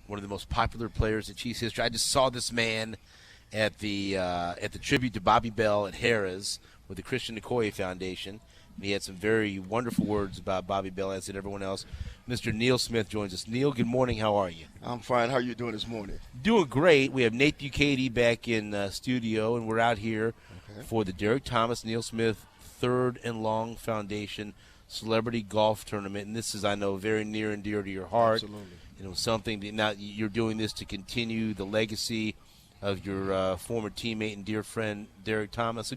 one of the most popular players in Chiefs history. I just saw this man at the tribute to Bobby Bell at Harrah's with the Christian Okoye Foundation. And he had some very wonderful words about Bobby Bell, as did everyone else. Mr. Neil Smith joins us. Neil, good morning. How are you? I'm fine. How are you doing this morning? Doing great. We have Nate Bukaty back in studio, and we're out here for the Derrick Thomas Neil Smith Third and Long Foundation Celebrity Golf Tournament. And this is, I know, very near and dear to your heart. Absolutely. You know, something that now you're doing this to continue the legacy of your former teammate and dear friend Derrick Thomas. So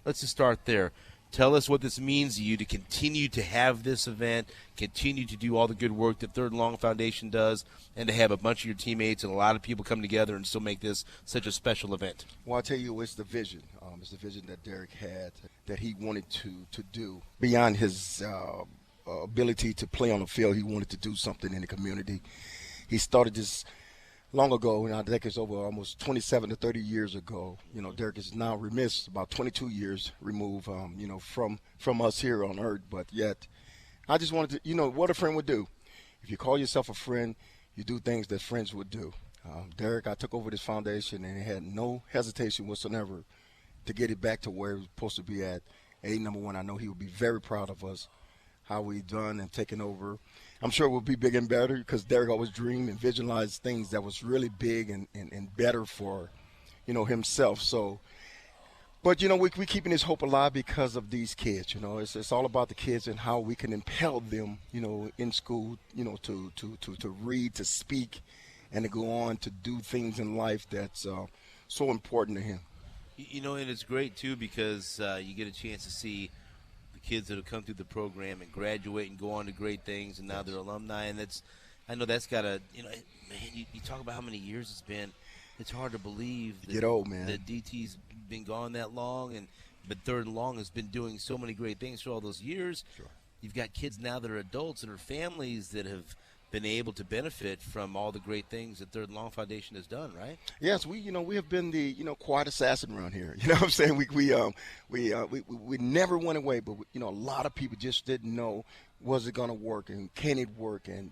let's just start there. Tell us what this means to you to continue to have this event, continue to do all the good work that Third and Long Foundation does, and to have a bunch of your teammates and a lot of people come together and still make this such a special event. Well, I'll tell you, it's the vision. It's the vision that Derrick had, that he wanted to do. Beyond his ability to play on the field, he wanted to do something in the community. He started this long ago, and I think it's over almost 27 to 30 years ago. You know, Derrick is now remiss, about 22 years removed, from us here on earth. But yet, I just wanted to, what a friend would do. If you call yourself a friend, you do things that friends would do. Derrick, I took over this foundation and had no hesitation whatsoever to get it back to where it was supposed to be at. Number one, I know he would be very proud of us, how we done and taken over. I'm sure it will be big and better because Derrick always dreamed and visualized things that was really big and better for, himself. So, but, we keeping his hope alive because of these kids. It's all about the kids and how we can impel them, in school, to read, to speak, and to go on to do things in life that's so important to him. And it's great, too, because you get a chance to see kids that have come through the program and graduate and go on to great things, and now they're alumni. And I know that's got to, you talk about how many years it's been. It's hard to believe that, get old, man. That DT's been gone that long, but Third and Long has been doing so many great things for all those years. Sure. You've got kids now that are adults and are families that have been able to benefit from all the great things that Third and Long Foundation has done, right? Yes, we have been the quiet assassin around here. You know what I'm saying? We never went away, but a lot of people just didn't know, was it going to work and can it work? And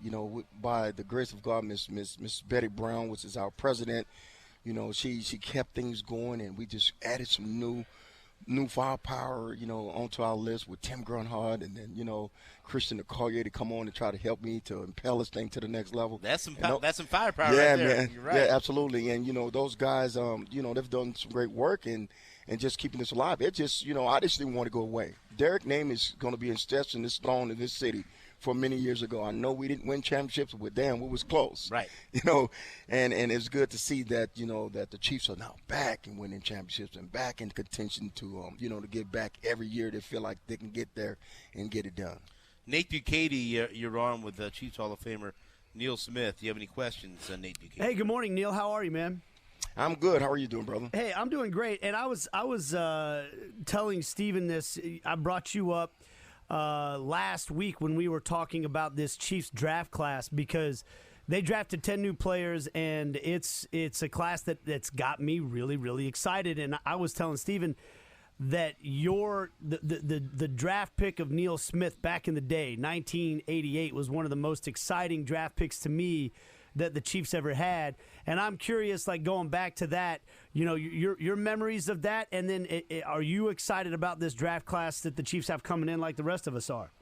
by the grace of God, Miss Betty Brown, which is our president, she kept things going, and we just added some new firepower, onto our list with Tim Grunhard and then, Christian Okoye to come on and try to help me to impel this thing to the next level. That's some firepower yeah, right there. Man. You're right. Yeah, absolutely. And, those guys, they've done some great work and just keeping this alive. It just, I just didn't want to go away. Derrick's name is going to be inscribed in this throne in this city for many years ago. I know we didn't win championships, but damn, we was close. Right. And it's good to see that, that the Chiefs are now back and winning championships and back in contention to, to get back every year. They feel like they can get there and get it done. Nate Bukaty, you're on with Chiefs Hall of Famer Neil Smith. Do you have any questions, Nate Bukaty? Hey, good morning, Neil. How are you, man? I'm good. How are you doing, brother? Hey, I'm doing great. And I was telling Steven this. I brought you up last week when we were talking about this Chiefs draft class because they drafted 10 new players, and it's a class that's got me really, really excited. And I was telling Steven that the draft pick of Neil Smith back in the day, 1988, was one of the most exciting draft picks to me that the Chiefs ever had. And I'm curious, like, going back to that, your memories of that, and then are you excited about this draft class that the Chiefs have coming in like the rest of us are?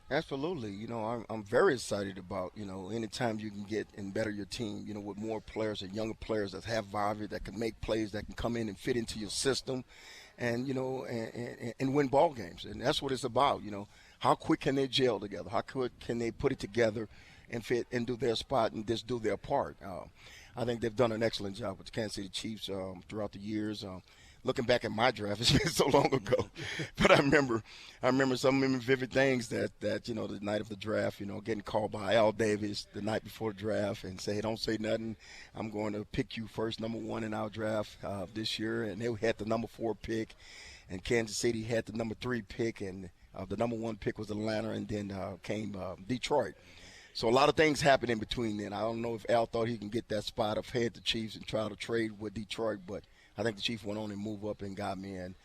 Absolutely. I'm very excited about, anytime you can get and better your team, with more players and younger players that have value, that can make plays, that can come in and fit into your system and, and win ball games. And that's what it's about, How quick can they gel together? How quick can they put it together and fit and do their spot and just do their part? I think they've done an excellent job with the Kansas City Chiefs throughout the years. Looking back at my draft, it's been so long ago, but I remember some vivid things that the night of the draft, getting called by Al Davis the night before the draft and say, "Hey, don't say nothing. I'm going to pick you first, number one in our draft this year." And they had the number 4 pick, and Kansas City had the number 3 pick, and the number 1 pick was Atlanta, and then came Detroit. So a lot of things happened in between then. I don't know if Al thought he can get that spot of head the Chiefs and try to trade with Detroit, but I think the Chiefs went on and moved up and got me and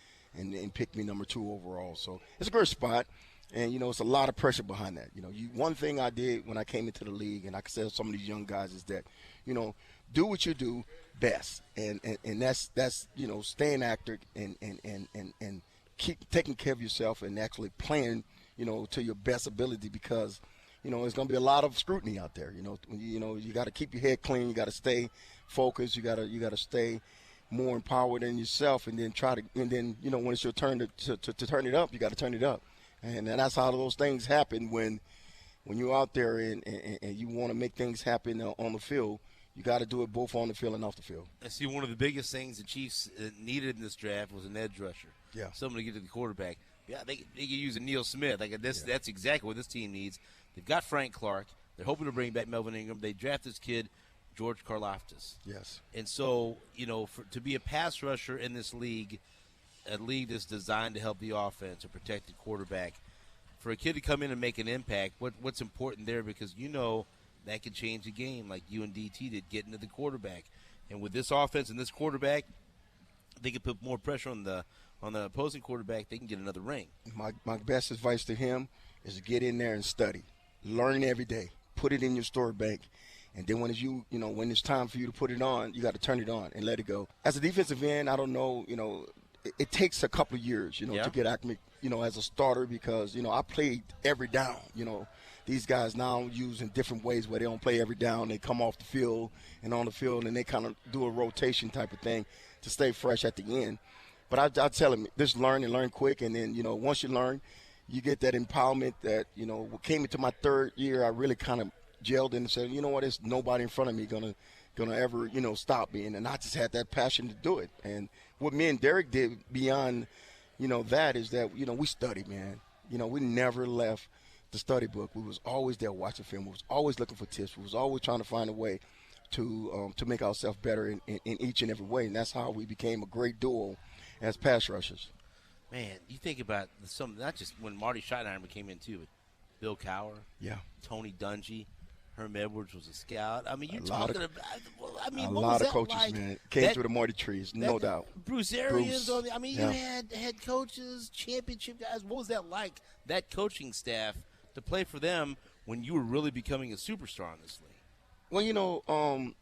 picked me number 2 overall. So it's a great spot. And, it's a lot of pressure behind that. One thing I did when I came into the league, and I can tell some of these young guys, is that, do what you do best. And that's staying active and keep taking care of yourself and actually playing, to your best ability, because, there's going to be a lot of scrutiny out there. You got to keep your head clean. You got to stay focused. You got to stay more empowered in yourself, and then when it's your turn to turn it up, you got to turn it up. And that's how those things happen when you're out there and you want to make things happen on the field. You got to do it both on the field and off the field. I see one of the biggest things the Chiefs needed in this draft was an edge rusher. Yeah. Someone to get to the quarterback. Yeah, they could use a Neil Smith. That's exactly what this team needs. They've got Frank Clark. They're hoping to bring back Melvin Ingram. They draft this kid, George Karlaftis. Yes. And so, to be a pass rusher in this league, a league that's designed to help the offense and protect the quarterback, for a kid to come in and make an impact, what's important there, because that could change the game like you and DT did, getting to the quarterback. And with this offense and this quarterback, they can put more pressure on the opposing quarterback. They can get another ring. My best advice to him is to get in there and study. Learn every day. Put it in your story bank. And then when it's time for you to put it on, you got to turn it on and let it go. As a defensive end, I don't know, it takes a couple of years, to get acclimated, as a starter, because, I played every down. These guys now use in different ways where they don't play every down. They come off the field and on the field, and they kind of do a rotation type of thing to stay fresh at the end. But I tell them, just learn and learn quick. And then, once you learn, you get that empowerment that, what came into my third year, I really kind of gelled in and said, there's nobody in front of me gonna ever, stop me. And I just had that passion to do it. And what me and Derrick did beyond, that is that, we studied, man. We never left the study book. We was always there watching film. We was always looking for tips. We was always trying to find a way to make ourselves better in each and every way. And that's how we became a great duo as pass rushers. Man, you think about not just when Marty Schottenheimer came in too, but Bill Cowher, Tony Dungy, Herm Edwards was a scout. I mean, a lot of coaches, like? Man, came through the Marty trees, no doubt. Bruce Arians on the. You had head coaches, championship guys. What was that like? That coaching staff to play for them when you were really becoming a superstar in this league. Well,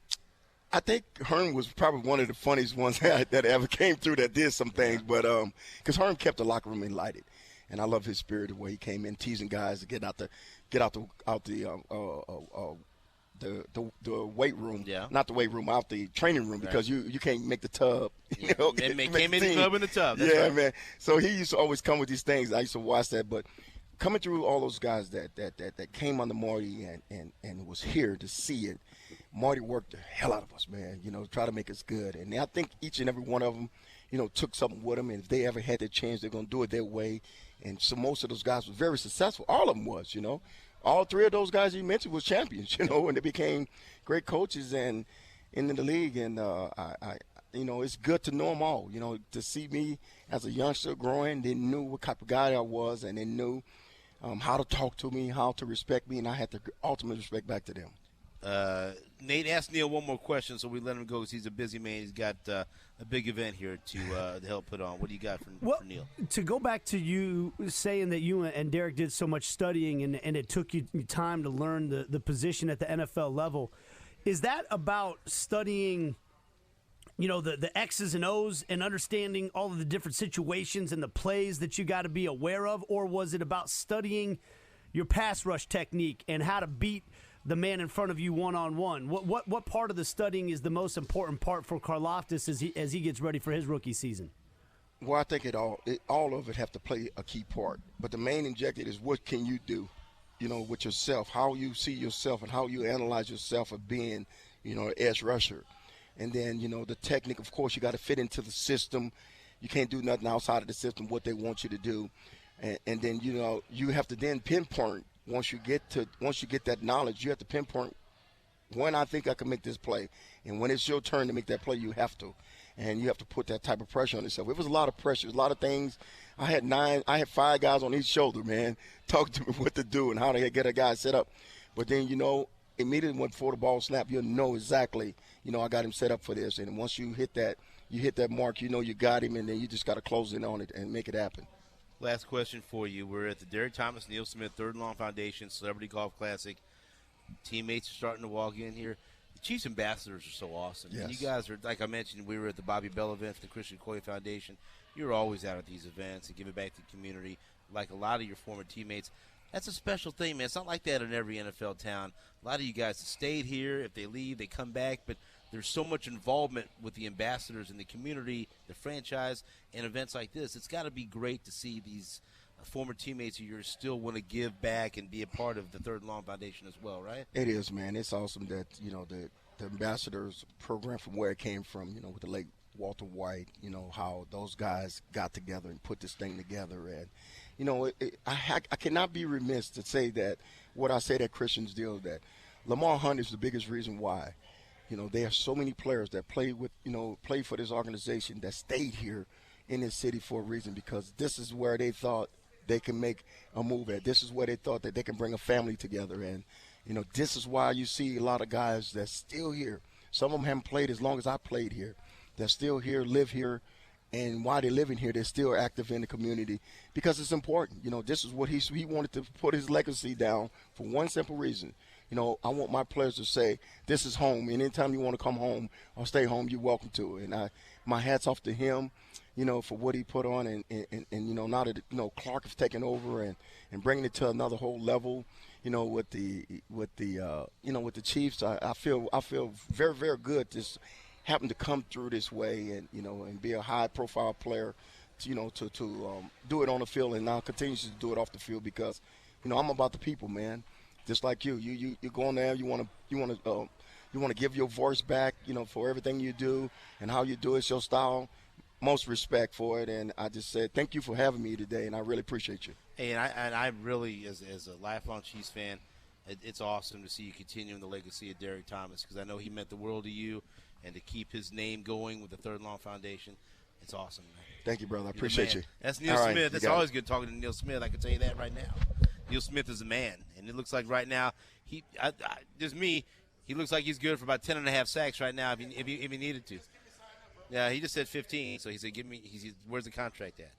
I think Herm was probably one of the funniest ones that ever came through that did some things, but because Herm kept the locker room enlightened, and I love his spirit, the way he came in teasing guys to get out the weight room, not the weight room, out the training room, because you can't make the tub. Can't make the club in the tub. That's right. Man. So he used to always come with these things. I used to watch that, but coming through all those guys that came under Marty and was here to see it. Marty worked the hell out of us, man, try to make us good. And I think each and every one of them, took something with them. And if they ever had their chance, they're going to do it their way. And so most of those guys were very successful. All of them was, All three of those guys you mentioned was champions, and they became great coaches and in the league. And, it's good to know them all, to see me as a youngster growing. They knew what type of guy I was, and they knew how to talk to me, how to respect me, and I had the ultimate respect back to them. Nate, ask Neil one more question, so we let him go because he's a busy man. He's got a big event here to help put on. What do you got for Neil? To go back to you saying that you and Derrick did so much studying and it took you time to learn the position at the NFL level, is that about studying, the X's and O's and understanding all of the different situations and the plays that you got to be aware of, or was it about studying your pass rush technique and how to beat the man in front of you one-on-one? What part of the studying is the most important part for Karlaftis as he gets ready for his rookie season? Well, I think all of it have to play a key part. But the main objective is what can you do, with yourself, how you see yourself and how you analyze yourself of being, an edge rusher. And then, the technique, of course, you got to fit into the system. You can't do nothing outside of the system, what they want you to do. And then, you have to then pinpoint. Once you get that knowledge, you have to pinpoint when I think I can make this play. And when it's your turn to make that play, you have to. And you have to put that type of pressure on yourself. It was a lot of pressure, a lot of things. I had 5 guys on each shoulder, man, talking to me what to do and how to get a guy set up. But then, immediately before the ball snap, you'll know exactly, I got him set up for this. And once you hit that mark, you got him, and then you just got to close in on it and make it happen. Last question for you. We're at the Derrick Thomas Neil Smith Third and Long Foundation Celebrity Golf Classic. Teammates are starting to walk in here. The Chiefs ambassadors are so awesome. Yes. And you guys are, like I mentioned, we were at the Bobby Bell event for the Christian Coy Foundation. You're always out at these events and giving back to the community like a lot of your former teammates. That's a special thing, man. It's not like that in every NFL town. A lot of you guys have stayed here. If they leave, they come back. But there's so much involvement with the ambassadors in the community, the franchise, and events like this. It's got to be great to see these former teammates of yours still want to give back and be a part of the Third and Long Foundation as well, right? It is, man. It's awesome that, the ambassadors program from where it came from, with the late Walter White, how those guys got together and put this thing together. And, I cannot be remiss to say that what I said at Christian's deal, that Lamar Hunt is the biggest reason why. There are so many players that play for this organization that stayed here in this city for a reason, because this is where they thought they can make a move at. This is where they thought that they can bring a family together. And, this is why you see a lot of guys that's still here. Some of them haven't played as long as I played here. They're still here, live here, and while they're living here, they're still active in the community because it's important. This is what he wanted to put his legacy down for one simple reason. I want my players to say, this is home. And anytime you want to come home or stay home, you're welcome to it. And my hat's off to him, for what he put on. And now that, Clark has taken over and bringing it to another whole level, with the Chiefs, I feel very, very good this happened to come through this way and be a high-profile player, to do it on the field and now continues to do it off the field because, I'm about the people, man. Just like you go on there, you want to give your voice back, for everything you do and how you do it, it's your style. Most respect for it, and I just said thank you for having me today, and I really appreciate you. Hey, and I really, as a lifelong Chiefs fan, it's awesome to see you continuing the legacy of Derrick Thomas because I know he meant the world to you, and to keep his name going with the Third and Long Foundation, it's awesome, man. Thank you, brother. I appreciate you. That's Neil Smith. It's always good talking to Neil Smith. I can tell you that right now. Neil Smith is a man, and it looks like right now he looks like he's good for about 10.5 sacks right now if he needed to. Yeah, he just said 15, so he said, "Give me." Where's the contract at?